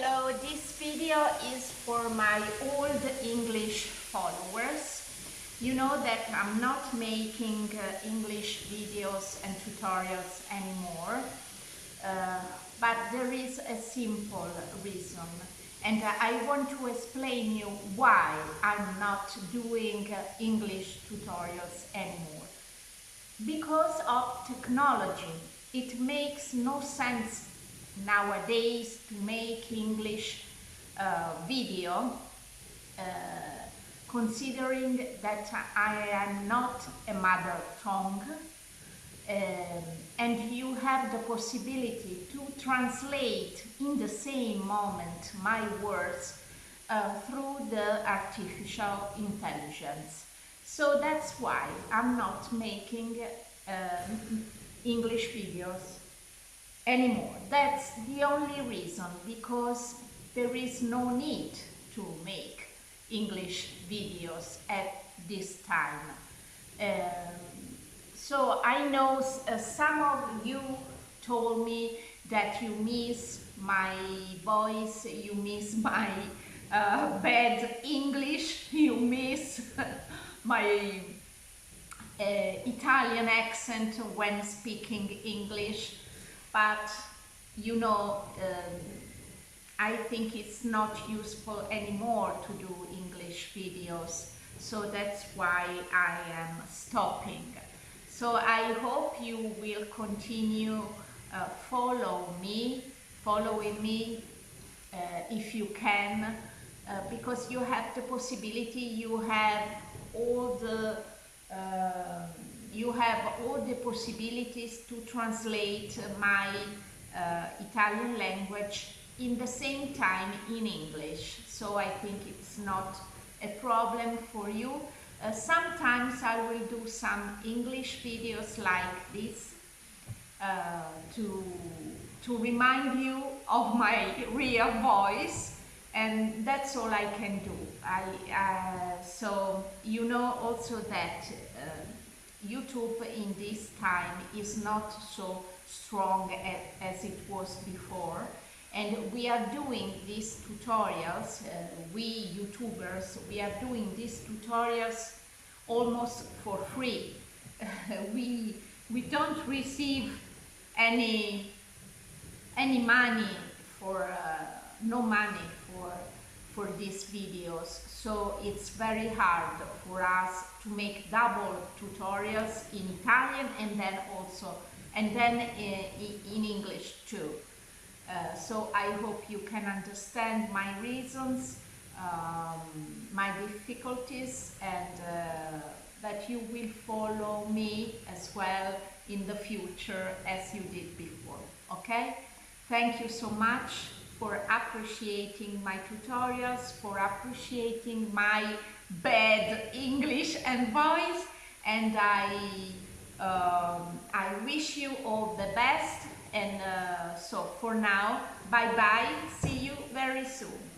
Hello, this video is for my old English followers. You know that I'm not making English videos and tutorials anymore, but there is a simple reason, and I want to explain you why I'm not doing English tutorials anymore. Because of technology, it makes no sense nowadays to make English video, considering that I am not a mother tongue, and you have the possibility to translate in the same moment my words through the artificial intelligence. So that's why I'm not making English videos anymore. That's the only reason, because there is no need to make English videos at this time. So I know some of you told me that you miss my voice, you miss my bad English, you miss my Italian accent when speaking English. But you know, I think it's not useful anymore to do English videos, so that's why I am stopping. So I hope you will continue following me if you can, because you have the possibility, you have all the possibilities to translate my Italian language in the same time in English. So I think it's not a problem for you. Sometimes I will do some English videos like this to remind you of my real voice, and that's all I can do. So you know also that YouTube in this time is not so strong as it was before, and we are doing these tutorials, we YouTubers, we are doing these tutorials almost for free. we don't receive any money for no money for these videos, so it's very hard for us to make double tutorials in Italian and then in English too. So I hope you can understand my reasons, my difficulties, and that you will follow me as well in the future as you did before. Okay? Thank you so much for appreciating my tutorials, for appreciating my bad English and voice, and I wish you all the best, and so for now, bye bye, see you very soon.